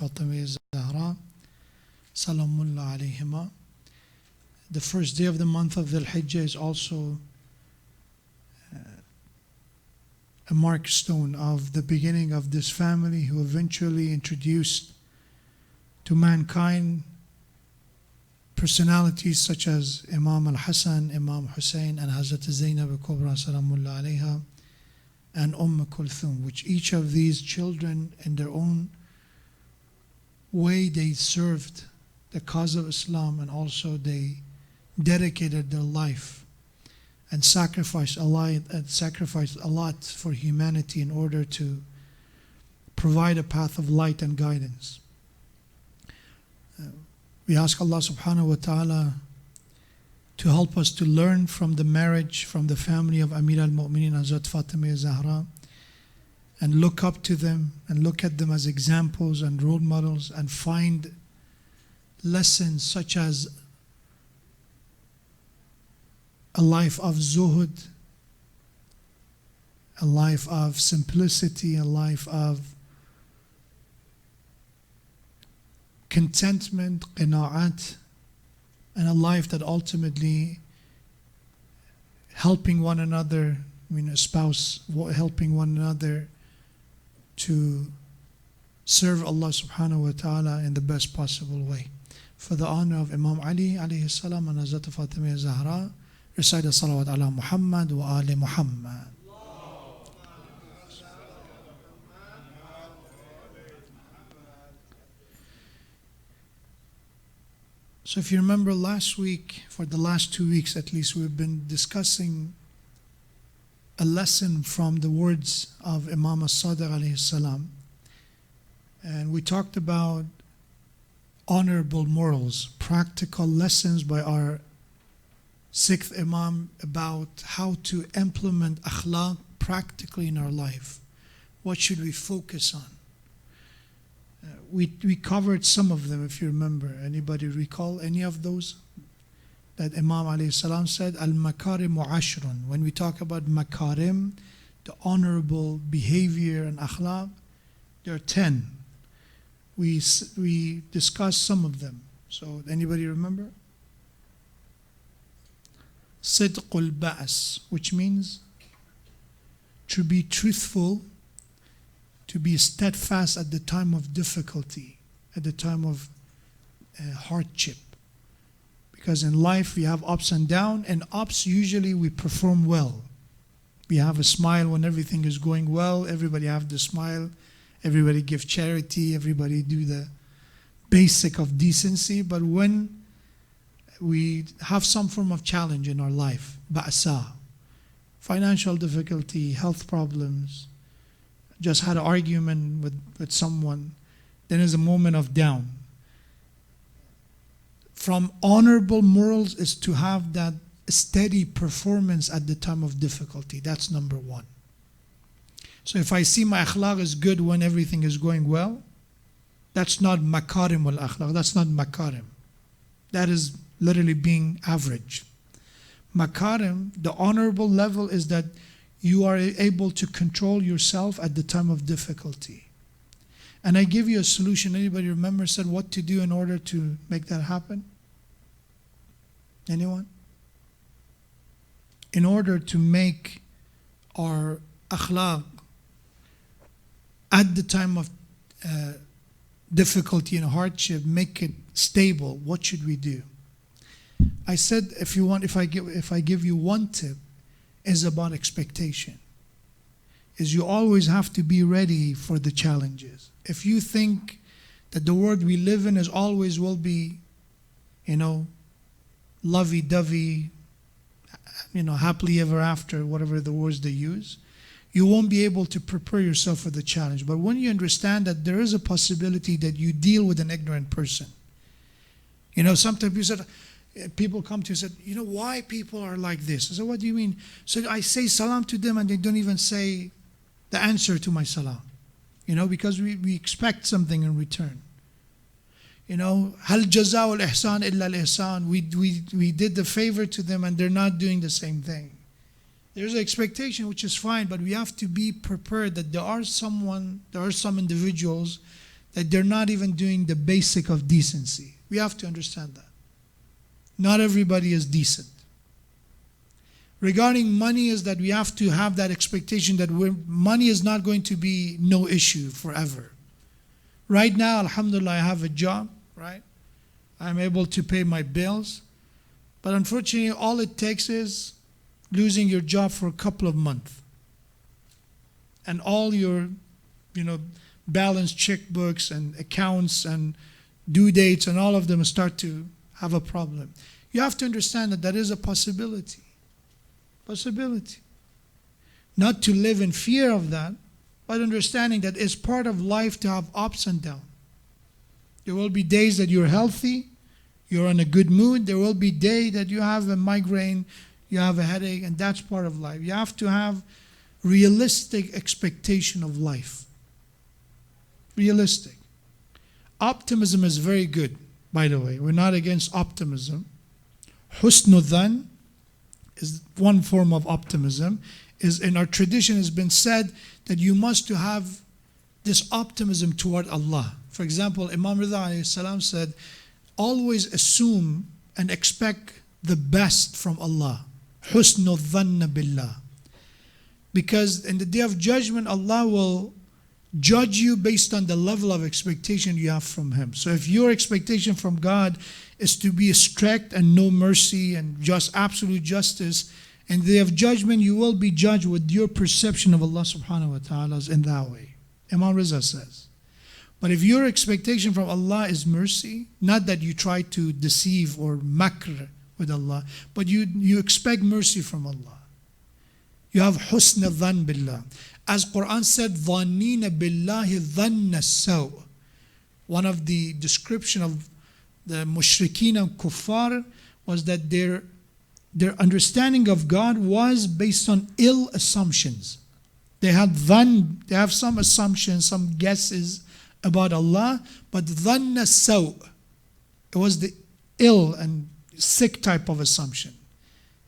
Fatima Zahra, Salamullah alayhima. The first day of the month of Dhul Hijjah is also a markstone of the beginning of this family who eventually introduced to mankind personalities such as Imam Al-Hasan, Imam Hussein, and Hazrat Zainab al-Kubra Salamullah alayha, and Kulthum, which each of these children in their own way they served the cause of Islam, and also they dedicated their life and sacrificed a lot for humanity in order to provide a path of light and guidance. We ask Allah subhanahu wa ta'ala to help us to learn from the marriage, from the family of Amir al-Mu'mineen Hazrat Fatima Zahra, and look up to them and look at them as examples and role models, and find lessons such as a life of zuhud, a life of simplicity, a life of contentment, qina'at, and a life that ultimately helping one another, a spouse helping one another to serve Allah subhanahu wa ta'ala in the best possible way. For the honor of Imam Ali alayhi salam and Hazrat Fatima Zahra, recite salawat ala Muhammad wa ali Muhammad. So if you remember last week, for the last 2 weeks at least, we've been discussing a lesson from the words of Imam as-Sadiq alayhi salam. And we talked about honorable morals, practical lessons by our sixth Imam about how to implement akhlaq practically in our life. What should we focus on? We covered some of them, if you remember. Anybody recall any of those? That Imam alayhi salam said, Al-Makarim Ashrun. When we talk about Makarim, the honorable behavior and akhlaq, there are 10. We discussed some of them. So anybody remember? Sidqul Ba'as, which means to be truthful, to be steadfast at the time of difficulty, at the time of hardship. Because in life we have ups and downs, and ups usually we perform well. We have a smile when everything is going well, everybody have the smile, everybody give charity, everybody do the basic of decency. But when we have some form of challenge in our life, ba'sa, financial difficulty, health problems, just had an argument with someone, then there's a moment of down. From honorable morals is to have that steady performance at the time of difficulty. That's number one. So if I see my akhlaq is good when everything is going well, that's not makarim wal akhlaq. That's not makarim. That is literally being average. Makarim, the honorable level, is that you are able to control yourself at the time of difficulty. And I give you a solution. Anybody remember said what to do in order to make that happen? Anyone? In order to make our akhlaq at the time of difficulty and hardship, make it stable, what should we do? I said, if I give you one tip, is about expectation. Is you always have to be ready for the challenges. If you think that the world we live in is always will be, lovey-dovey, happily ever after, whatever the words they use, you won't be able to prepare yourself for the challenge. But when you understand that there is a possibility that you deal with an ignorant person, sometimes people come to you and said, why people are like this? I said, what do you mean? So I say salam to them and they don't even say the answer to my salam. Because we expect something in return. Hal jaza'ul ihsan illa al-ihsan. We did the favor to them and they're not doing the same thing. There's an expectation, which is fine, but we have to be prepared that there are some individuals that they're not even doing the basic of decency. We have to understand that. Not everybody is decent. Regarding money is that we have to have that expectation that money is not going to be no issue forever. Right now, alhamdulillah, I have a job, right? I'm able to pay my bills. But unfortunately, all it takes is losing your job for a couple of months. And all your, balanced checkbooks and accounts and due dates and all of them start to have a problem. You have to understand that that is a possibility. Possibility. Not to live in fear of that, but understanding that it's part of life to have ups and downs. There will be days that you're healthy, you're in a good mood. There will be days that you have a migraine, you have a headache, and that's part of life. You have to have realistic expectation of life. Realistic. Optimism is very good, by the way. We're not against optimism. Husnul dhan is one form of optimism. Is in our tradition has been said that you must to have this optimism toward Allah. For example, Imam Rida alayhi salam said, always assume and expect the best from Allah. Husnul dhanna billah. Because in the day of judgment, Allah will judge you based on the level of expectation you have from Him. So if your expectation from God is to be strict and no mercy and just absolute justice, in the day of judgment you will be judged with your perception of Allah subhanahu wa ta'ala in that way. Imam Riza says. But if your expectation from Allah is mercy, not that you try to deceive or makr with Allah, but you expect mercy from Allah. You have husn dhan billah. As Quran said, ظَانِّينَ بِاللَّهِ ظَنَّ السَّوْءِ. One of the description of the mushrikeen and kuffar was that their understanding of God was based on ill assumptions. They have some assumptions, some guesses about Allah, but dhanna saw. It was the ill and sick type of assumption.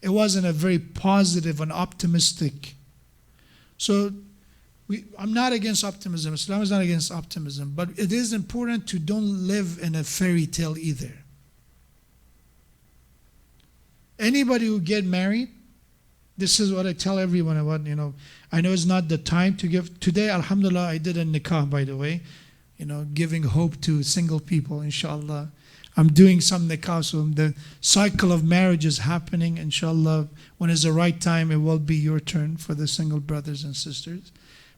It wasn't a very positive and optimistic. So I'm not against optimism. Islam is not against optimism, but it is important to don't live in a fairy tale either. Anybody who get married, this is what I tell everyone about, I know it's not the time to give. Today, alhamdulillah, I did a nikah, by the way, giving hope to single people, inshallah. I'm doing some nikah, so the cycle of marriage is happening, inshallah. When it's the right time, it will be your turn for the single brothers and sisters.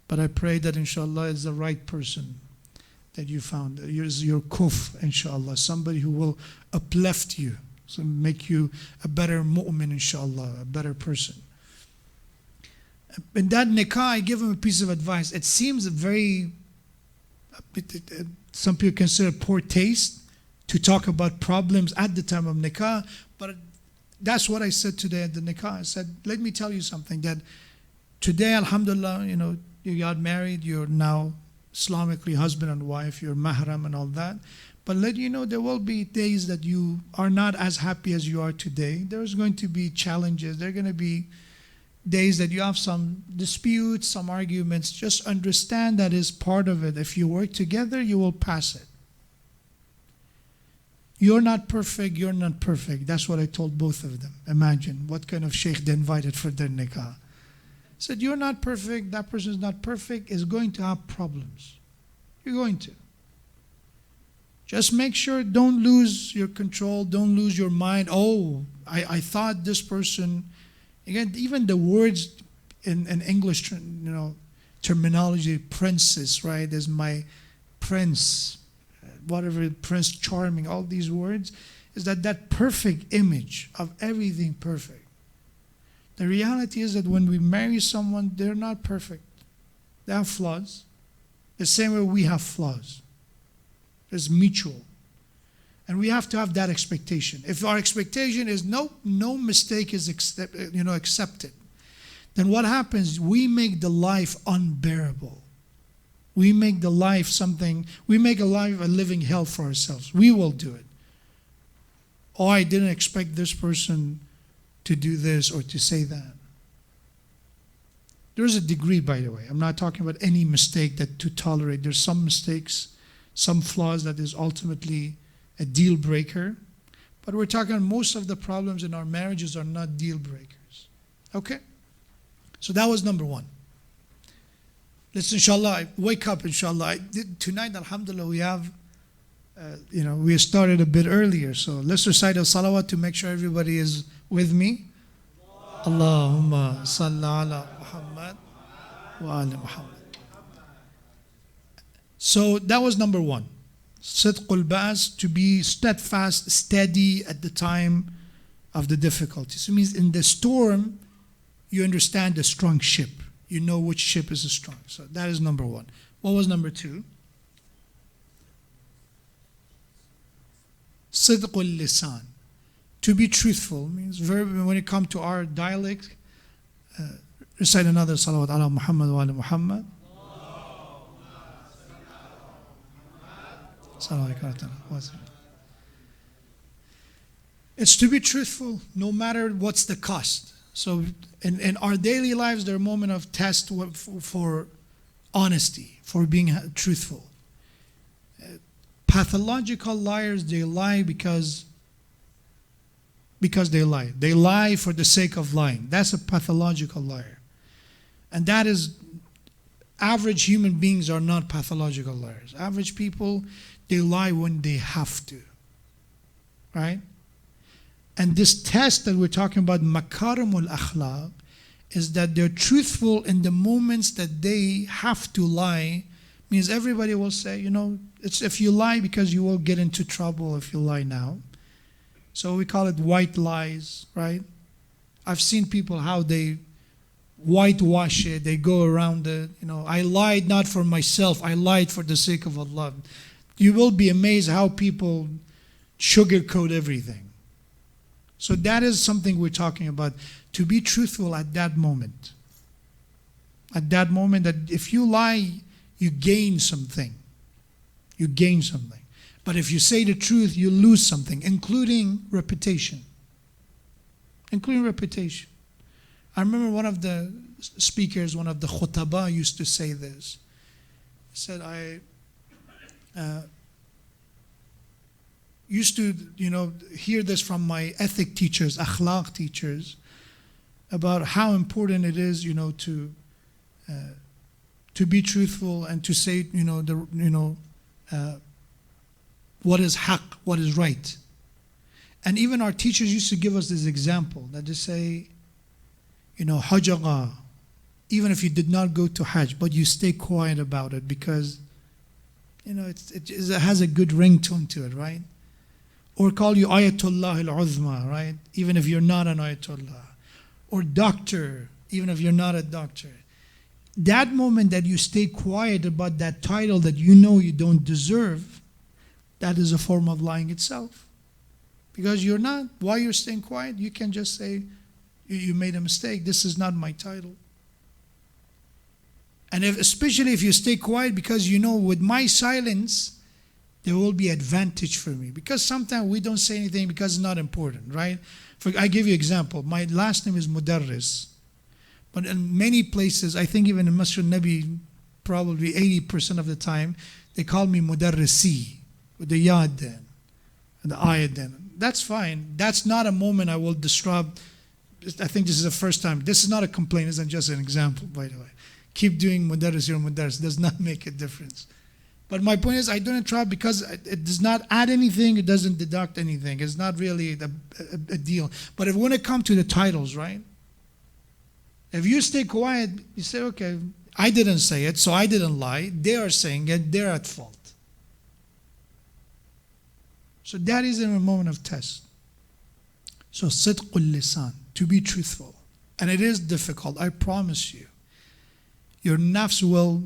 But I pray that, inshallah, it's the right person that you found. It's your kuf, inshallah, somebody who will uplift you, so make you a better mu'min, inshallah, a better person. In that nikah, I give him a piece of advice. It seems some people consider poor taste to talk about problems at the time of nikah, but that's what I said today at the nikah. I said, let me tell you something, that today, alhamdulillah, you got married, you're now Islamically husband and wife, you're mahram and all that. But let you know, there will be days that you are not as happy as you are today. There's going to be challenges. There are going to be days that you have some disputes, some arguments. Just understand that is part of it. If you work together, you will pass it. You're not perfect, you're not perfect. That's what I told both of them. Imagine what kind of sheikh they invited for their nikah. Said, you're not perfect, that person is not perfect, is going to have problems. You're going to. Just make sure, don't lose your control, don't lose your mind. Oh, I thought this person, again, even the words in English, terminology, princess, right, is my prince, whatever, Prince Charming, all these words, is that perfect image of everything perfect. The reality is that when we marry someone, they're not perfect. They have flaws. The same way we have flaws. It's mutual. And we have to have that expectation. If our expectation is no mistake is accepted, then what happens? We make the life unbearable. We make the life we make a living hell for ourselves. We will do it. Oh, I didn't expect this person to do this or to say that. There's a degree, by the way. I'm not talking about any mistake that to tolerate. There's some mistakes some flaws that is ultimately a deal breaker. But we're talking most of the problems in our marriages are not deal breakers. Okay? So that was number one. Let's inshallah, wake up inshallah. Tonight, alhamdulillah, we have, we started a bit earlier. So let's recite a salawat to make sure everybody is with me. Allahumma salli ala Muhammad wa ala Muhammad. So that was number one. Sidqul Ba'as, to be steadfast, steady at the time of the difficulties. It means in the storm, you understand the strong ship. You know which ship is strong. So that is number one. What was number two? Sidqul Lisan. To be truthful means when it comes to our dialect, recite another salawat ala Muhammad wa ala Muhammad. It's to be truthful no matter what's the cost. So in our daily lives, there are moments of test for honesty, for being truthful. Pathological liars, they lie because they lie. They lie for the sake of lying. That's a pathological liar. And that is, average human beings are not pathological liars. Average people, they lie when they have to. Right? And this test that we're talking about, makarimul akhlaq, is that they're truthful in the moments that they have to lie. Means everybody will say, it's if you lie because you will get into trouble if you lie now. So we call it white lies, right? I've seen people how they whitewash it. They go around it. I lied not for myself. I lied for the sake of Allah. You will be amazed how people sugarcoat everything. So that is something we're talking about. To be truthful at that moment. At that moment, that if you lie, you gain something. You gain something. But if you say the truth, you lose something, including reputation. Including reputation. I remember one of the speakers, one of the khutaba used to say this. He said, I used to, hear this from my ethic teachers, akhlaq teachers, about how important it is, to be truthful and to say, what is haqq, what is right. And even our teachers used to give us this example, that they say, hajaga, even if you did not go to Hajj, but you stay quiet about it because, it has a good ringtone to it, right? Or call you Ayatollah al-Uzma, right? Even if you're not an Ayatollah. Or doctor, even if you're not a doctor. That moment that you stay quiet about that title that you don't deserve, that is a form of lying itself. Because you're not. While you're staying quiet, you can just say, you made a mistake. This is not my title. And especially if you stay quiet because with my silence, there will be advantage for me. Because sometimes we don't say anything because it's not important, right? I give you an example. My last name is Modarres. But in many places, I think even in Masjid Al-Nabi, probably 80% of the time, they call me Modarresi, with the yad then, and the ayat then. That's fine. That's not a moment I will disrupt. I think this is the first time. This is not a complaint. This is just an example, by the way. Keep doing Modarres or Modarres. Does not make a difference. But my point is, I don't interrupt because it does not add anything. It doesn't deduct anything. It's not really a deal. But when it comes to the titles, right? If you stay quiet, you say, okay, I didn't say it, so I didn't lie. They are saying it. They're at fault. So that is in a moment of test. So sidqul lisan, to be truthful. And it is difficult, I promise you. Your nafs will,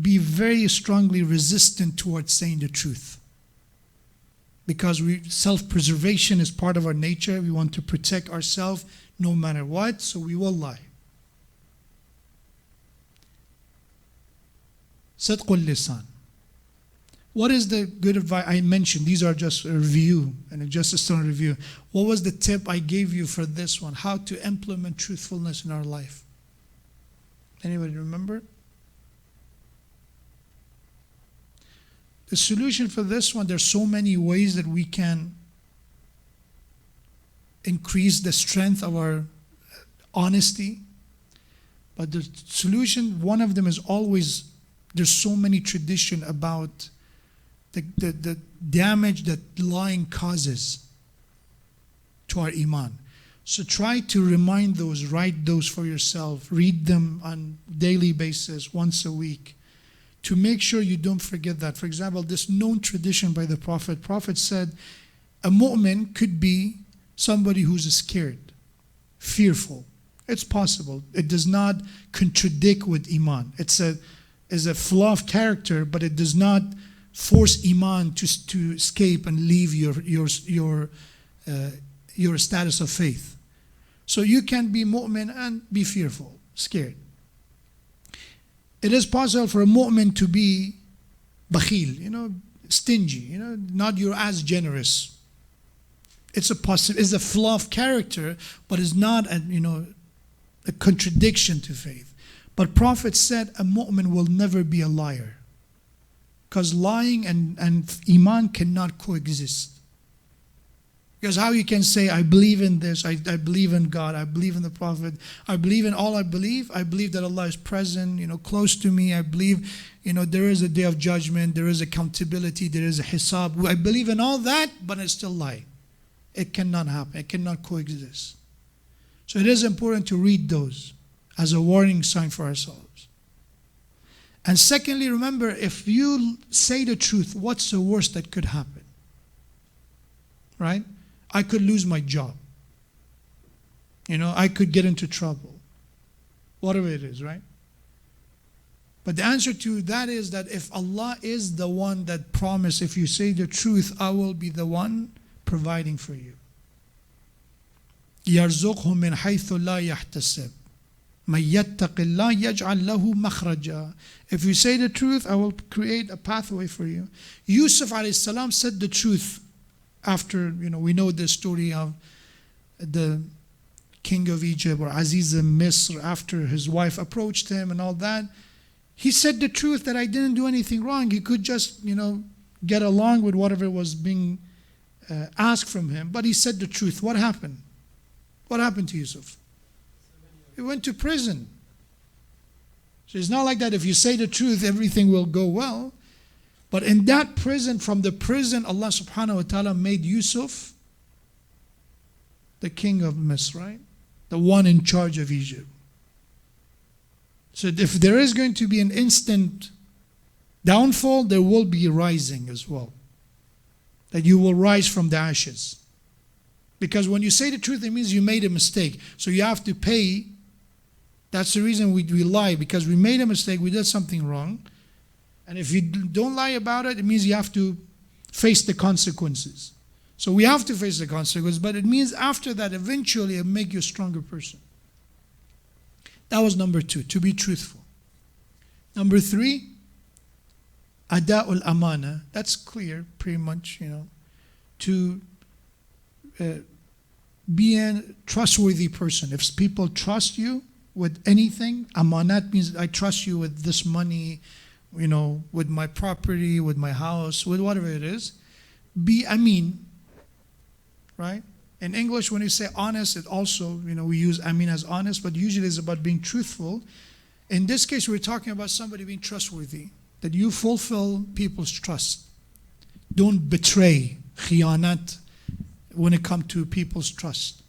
be very strongly resistant towards saying the truth. Because self-preservation is part of our nature. We want to protect ourselves no matter what, so we will lie. Sidqul lisan. What is the good advice I mentioned? These are just a review, and just a student review. What was the tip I gave you for this one? How to implement truthfulness in our life? Anybody remember? The solution for this one, there's so many ways that we can increase the strength of our honesty. But the solution, one of them is always, there's so many tradition about the damage that lying causes to our iman. So try to remind those, write those for yourself, read them on daily basis, once a week, to make sure you don't forget that. For example, this known tradition by the Prophet said, a mu'min could be somebody who's scared, fearful. It's possible. It does not contradict with iman. It's a flaw of character, but it does not force iman to escape and leave your status of faith. So you can be mu'min and be fearful, scared. It is possible for a mu'min to be bakhil, stingy, not you're as generous. It's a flaw of character, but it's not a contradiction to faith. But Prophet said a mu'min will never be a liar, because lying and iman cannot coexist. Because how you can say, I believe in this, I believe in God, I believe in the Prophet, I believe in all I believe that Allah is present, close to me, I believe, there is a day of judgment, there is accountability, there is a hisab. I believe in all that, but I still lie. It cannot happen, it cannot coexist. So it is important to read those as a warning sign for ourselves. And secondly, remember, if you say the truth, what's the worst that could happen? Right? I could lose my job. I could get into trouble. Whatever it is, right? But the answer to that is that if Allah is the one that promised, if you say the truth, I will be the one providing for you. يَرْزُقْهُ مِنْ حَيْثُ لَا يَحْتَسِبْ مَنْ يَتَّقِ اللَّهَ يَجْعَلْ لَهُ مَخْرَجًا. If you say the truth, I will create a pathway for you. Yusuf alayhi salam said the truth after, we know the story of the king of Egypt, or Aziz Misr, after his wife approached him and all that. He said the truth that I didn't do anything wrong. He could just, get along with whatever was being asked from him. But he said the truth. What happened? What happened to Yusuf? He went to prison. So it's not like that if you say the truth, everything will go well. But in that prison, from the prison, Allah subhanahu wa ta'ala made Yusuf the king of Misr, right? The one in charge of Egypt. So if there is going to be an instant downfall, there will be rising as well. That you will rise from the ashes. Because when you say the truth, it means you made a mistake. So you have to pay. That's the reason we lie, because we made a mistake, we did something wrong. And if you don't lie about it, it means you have to face the consequences. So we have to face the consequences, but it means after that, eventually it'll make you a stronger person. That was number 2, to be truthful. Number 3, ada'ul amana. That's clear, pretty much, to be a trustworthy person. If people trust you with anything, amanat means I trust you with this money, with my property, with my house, with whatever it is. Be amin, right? In English, when you say honest, it also, we use amin as honest, but usually it's about being truthful. In this case, we're talking about somebody being trustworthy, that you fulfill people's trust. Don't betray, khiyanat, when it comes to people's trust.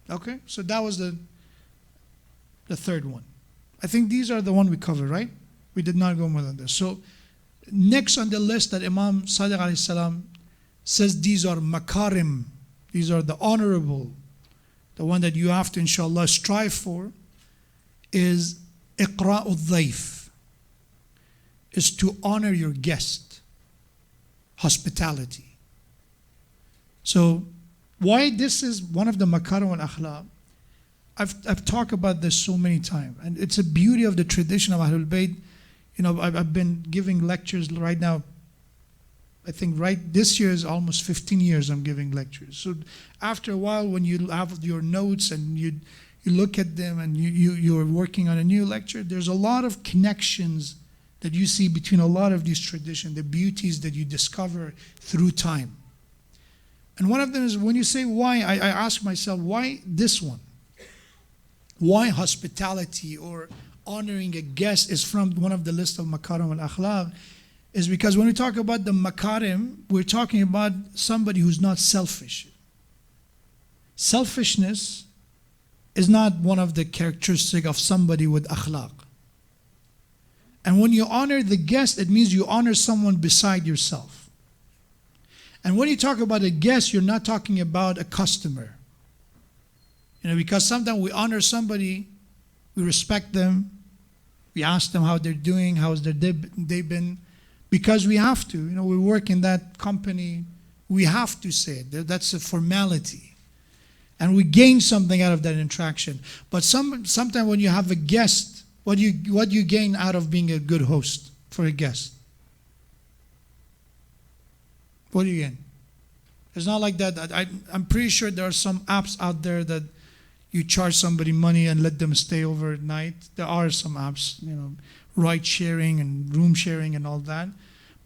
Okay? So that was the third one. I think these are the one we covered, right? We did not go more than this. So next on the list that Imam Sadiq alayhi salam says these are makarim, these are the honorable, the one that you have to inshallah strive for, is iqra'u dhayf, is to honor your guest, hospitality. So why this is one of the makarim al-akhlaq, I've talked about this so many times, and it's a beauty of the tradition of Ahlul Bayt. I've been giving lectures right now. I think this year is almost 15 years I'm giving lectures. So after a while, when you have your notes and you look at them and you're working on a new lecture, there's a lot of connections that you see between a lot of these traditions, the beauties that you discover through time. And one of them is when you say why, I ask myself, why this one? Why hospitality or honoring a guest is from one of the list of makarim al-akhlaq, is because when we talk about the makarim, we're talking about somebody who's not selfish. Selfishness is not one of the characteristics of somebody with akhlaq. And when you honor the guest, it means you honor someone beside yourself. And when you talk about a guest, you're not talking about a customer. Because sometimes we honor somebody, we respect them, we ask them how they're doing, how's their day been, because we have to. We work in that company, we have to say it. That's a formality. And we gain something out of that interaction. But sometimes when you have a guest, what do you gain out of being a good host for a guest? What do you gain? It's not like that. I'm pretty sure there are some apps out there that you charge somebody money and let them stay overnight. There are some apps, ride sharing and room sharing and all that.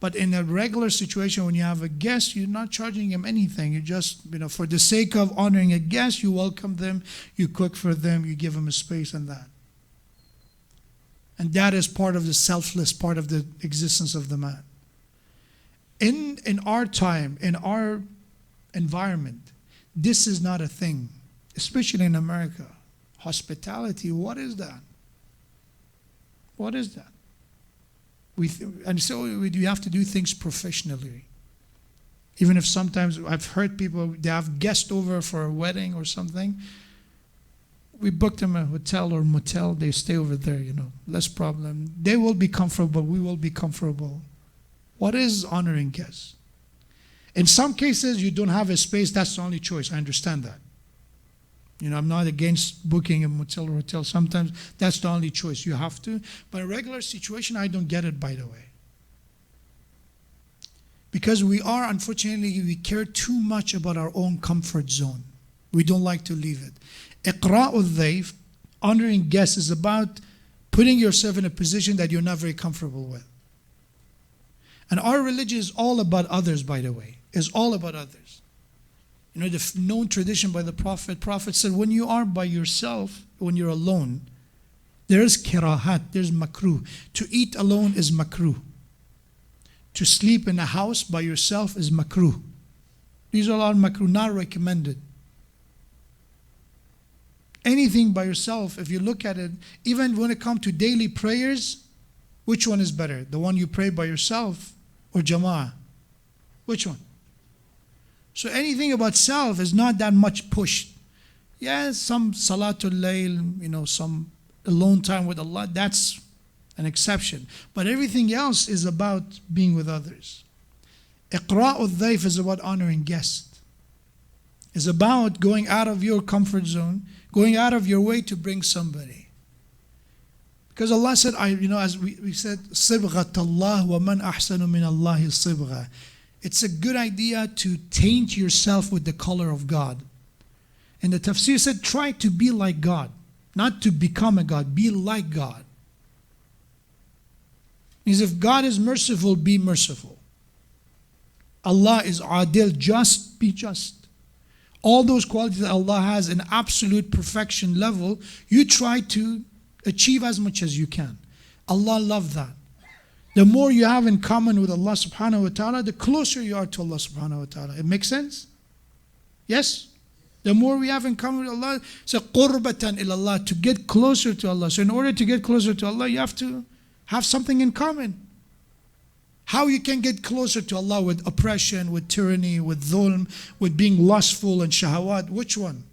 But in a regular situation, when you have a guest, you're not charging him anything. You just, for the sake of honoring a guest, you welcome them, you cook for them, you give them a space and that. And that is part of the selfless part of the existence of the man. In our time, in our environment, this is not a thing, especially in America. Hospitality, what is that? What is that? So we have to do things professionally. Even if sometimes I've heard people, they have guests over for a wedding or something. We booked them a hotel or motel. They stay over there, less problem. They will be comfortable. We will be comfortable. What is honoring guests? In some cases, you don't have a space. That's the only choice. I understand that. I'm not against booking a motel or hotel. Sometimes that's the only choice. You have to. But in a regular situation, I don't get it, by the way. Because unfortunately, we care too much about our own comfort zone. We don't like to leave it. Iqra'u dhayf, honoring guests, is about putting yourself in a position that you're not very comfortable with. And our religion is all about others, by the way. It's all about others. The known tradition by the Prophet said, when you are by yourself, when you're alone, there's kirahat, there's makruh. To eat alone is makruh. To sleep in a house by yourself is makruh. These are all makruh, not recommended. Anything by yourself, if you look at it, even when it comes to daily prayers, which one is better? The one you pray by yourself or jama'ah? Which one? So anything about self is not that much pushed. Yeah, some salatul layl, some alone time with Allah, that's an exception. But everything else is about being with others. Iqra'u dhayf is about honoring guests. It's about going out of your comfort zone, going out of your way to bring somebody. Because Allah said, as we said, صِبْغَةَ اللَّهِ وَمَنْ أَحْسَنُ مِنَ اللَّهِ صِبْغَةً. It's a good idea to taint yourself with the color of God. And the tafsir said, try to be like God. Not to become a God, be like God. Means if God is merciful, be merciful. Allah is adil, just, be just. All those qualities that Allah has in absolute perfection level, you try to achieve as much as you can. Allah loves that. The more you have in common with Allah subhanahu wa ta'ala, the closer you are to Allah subhanahu wa ta'ala. It makes sense? Yes? The more we have in common with Allah, it's a qurbatan ilallah, to get closer to Allah. So in order to get closer to Allah, you have to have something in common. How you can get closer to Allah with oppression, with tyranny, with dhulm, with being lustful and shahawat, which one?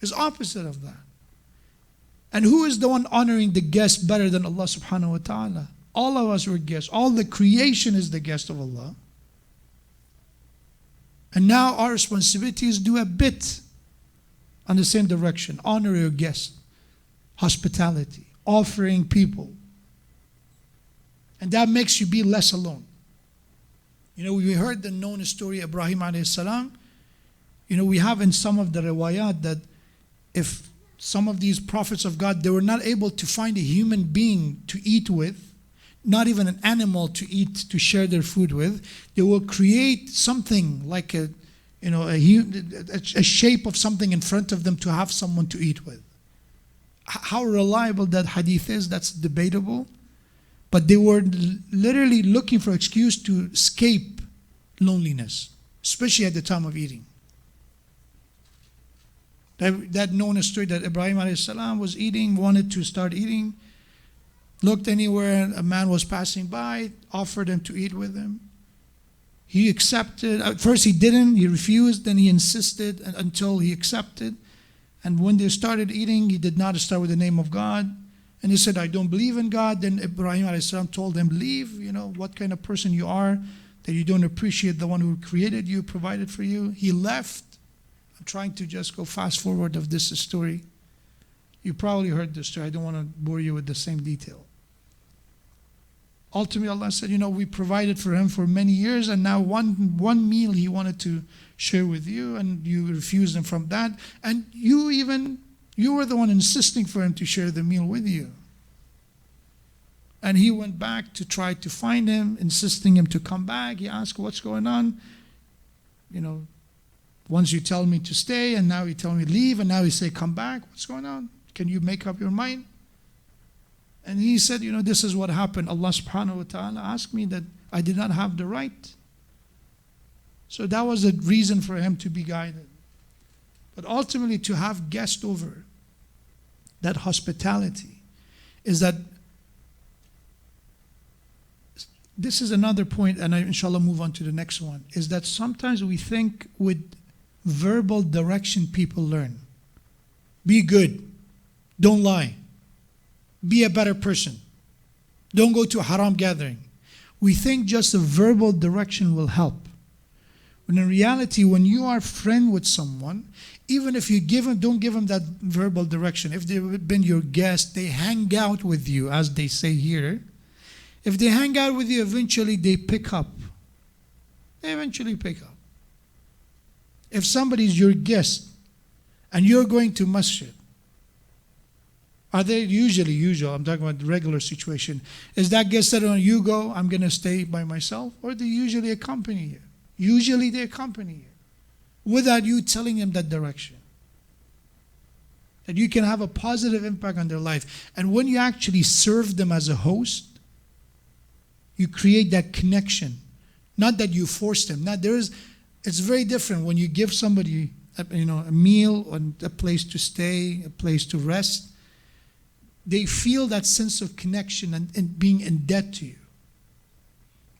Is opposite of that. And who is the one honoring the guest better than Allah subhanahu wa ta'ala? All of us were guests. All the creation is the guest of Allah. And now our responsibility is to do a bit on the same direction. Honor your guests. Hospitality. Offering people. And that makes you be less alone. We heard the known story of Ibrahim alayhi salam. We have in some of the riwayat that if some of these prophets of God, they were not able to find a human being to eat with, not even an animal to eat, to share their food with. They will create something like a shape of something in front of them to have someone to eat with. How reliable that hadith is, that's debatable. But they were literally looking for an excuse to escape loneliness, especially at the time of eating. That known story that Ibrahim a.s. was eating, wanted to start eating, looked anywhere, a man was passing by, offered him to eat with him. He accepted. At first he didn't, he refused, then he insisted until he accepted. And when they started eating, he did not start with the name of God. And he said, I don't believe in God. Then Ibrahim a.s. told him, leave, what kind of person you are, that you don't appreciate the one who created you, provided for you. He left. I'm trying to just go fast forward of this story. You probably heard this story. I don't want to bore you with the same detail. Ultimately, Allah said, we provided for him for many years, and now one meal he wanted to share with you, and you refused him from that. And you were the one insisting for him to share the meal with you. And he went back to try to find him, insisting him to come back. He asked, what's going on? Once you tell me to stay, and now you tell me leave, and now you say come back. What's going on? Can you make up your mind? And he said, this is what happened. Allah subhanahu wa ta'ala asked me that I did not have the right. So that was a reason for him to be guided. But ultimately, to have guests over, that hospitality, is that, this is another point, and I inshallah move on to the next one, is that sometimes we think with verbal direction people learn. Be good. Don't lie. Be a better person. Don't go to a haram gathering. We think just a verbal direction will help. When in reality, when you are friend with someone, even if you don't give them that verbal direction, if they've been your guest, they hang out with you, as they say here. If they hang out with you, eventually they pick up. They eventually pick up. If somebody's your guest and you're going to masjid, are they usual, I'm talking about the regular situation, is that guest that you go, I'm going to stay by myself? Or they usually accompany you? Usually they accompany you without you telling them that direction. That you can have a positive impact on their life. And when you actually serve them as a host, you create that connection. Not that you force them. It's very different when you give somebody a meal, and a place to stay, a place to rest. They feel that sense of connection and being in debt to you.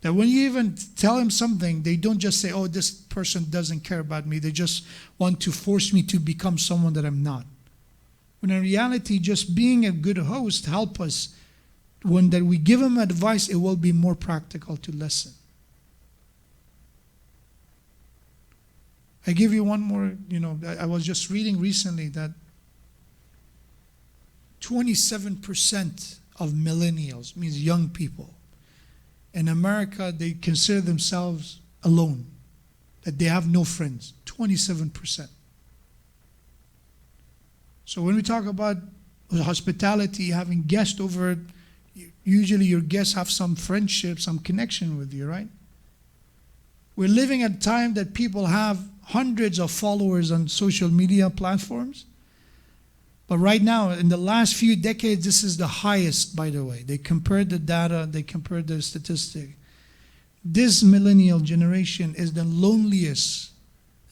That when you even tell them something, they don't just say, oh, this person doesn't care about me. They just want to force me to become someone that I'm not. When in reality, just being a good host helps us. When that we give them advice, it will be more practical to listen. I give you one more, I was just reading recently that 27% of millennials, means young people, in America, they consider themselves alone, that they have no friends. 27%. So when we talk about hospitality, having guests over, usually your guests have some friendship, some connection with you, right? We're living at a time that people have hundreds of followers on social media platforms. But right now, in the last few decades, this is the highest, by the way. They compared the data, they compared the statistic. This millennial generation is the loneliest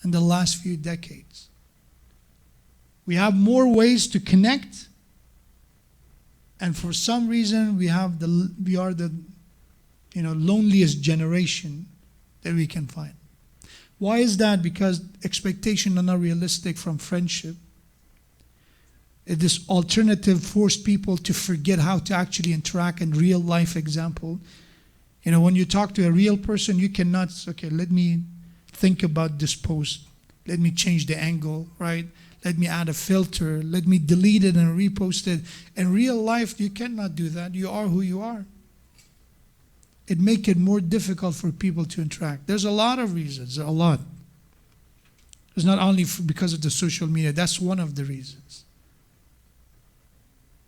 in the last few decades. We have more ways to connect, and for some reason, we are the loneliest generation that we can find. Why is that? Because expectations are not realistic from friendship. This alternative forced people to forget how to actually interact in real life example. When you talk to a real person, you cannot, let me think about this post. Let me change the angle, right? Let me add a filter. Let me delete it and repost it. In real life, you cannot do that. You are who you are. It makes it more difficult for people to interact. There's a lot of reasons, a lot. It's not only because of the social media. That's one of the reasons.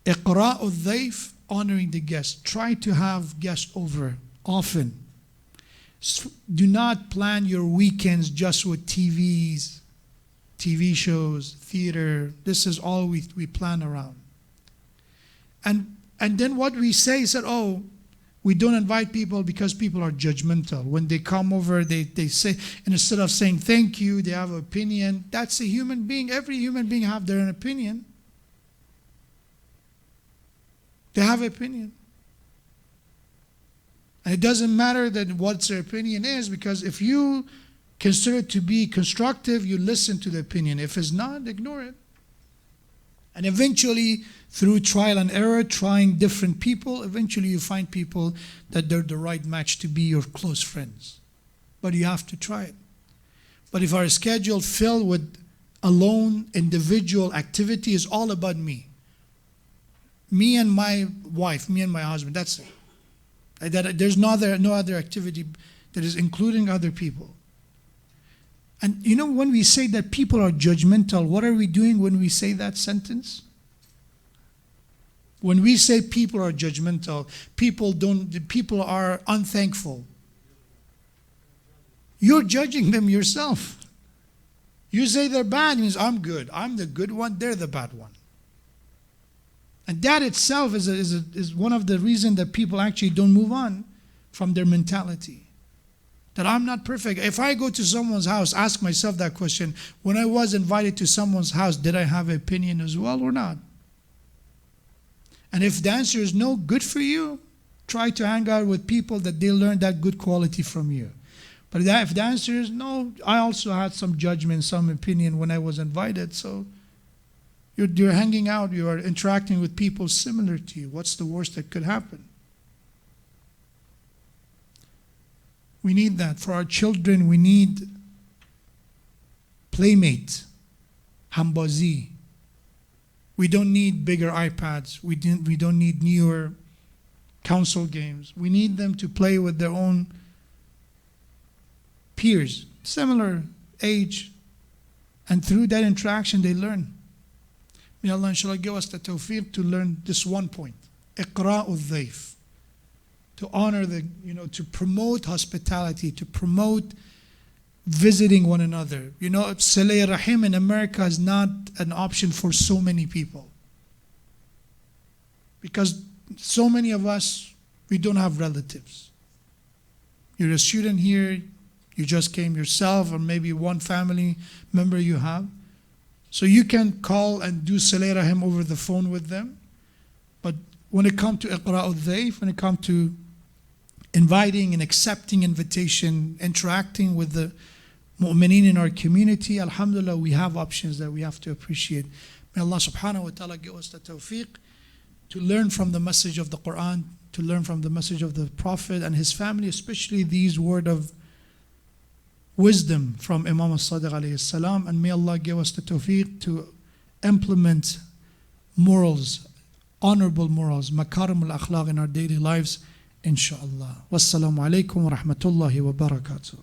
إقراء الضيف honoring the guests. Try to have guests over often. Do not plan your weekends just with TVs, TV shows, theater. This is all we plan around. And then what we say is that, oh, we don't invite people because people are judgmental. When they come over, they say, and instead of saying thank you, they have an opinion. That's a human being. Every human being have their own opinion. They have an opinion. And it doesn't matter that what their opinion is, because if you consider it to be constructive, you listen to the opinion. If it's not, ignore it. And eventually, through trial and error, trying different people, eventually you find people that they're the right match to be your close friends. But you have to try it. But if our schedule filled with alone, individual activity is all about me and my wife, me and my husband, that's it. There's no other activity that is including other people. And you know, when we say that people are judgmental, what are we doing when we say that sentence? When we say people are judgmental, people are unthankful. You're judging them yourself. You say they're bad, it means I'm good. I'm the good one, they're the bad one. And that itself is one of the reasons that people actually don't move on from their mentality. That I'm not perfect. If I go to someone's house, ask myself that question, when I was invited to someone's house, did I have an opinion as well or not? And if the answer is no, good for you. Try to hang out with people that they learn that good quality from you. But if the answer is no, I also had some judgment, some opinion when I was invited. So you're hanging out, you are interacting with people similar to you. What's the worst that could happen? We need that. For our children, we need playmate, hambazi. We don't need bigger iPads. We don't need newer console games. We need them to play with their own peers, similar age. And through that interaction, they learn. May Allah inshallah give us the tawfiq to learn this one point. Iqra'u dhayf. To honor to promote hospitality, to promote visiting one another. You know, Saleh Rahim in America is not an option for so many people. Because so many of us, we don't have relatives. You're a student here, you just came yourself, or maybe one family member you have. So you can call and do Saleh Rahim over the phone with them. But when it comes to Iqra'u dhayf, when it comes to inviting and accepting invitation, interacting with the mu'mineen in our community, alhamdulillah, we have options that we have to appreciate. May Allah subhanahu wa ta'ala give us the tawfiq to learn from the message of the Quran, to learn from the message of the Prophet and his family, especially these word of wisdom from Imam al-Sadiq alayhi salam. And may Allah give us the tawfiq to implement morals, honorable morals, makarim al-akhlaq in our daily lives, inshaAllah. Wassalamu alaikum wa rahmatullahi wa barakatuh.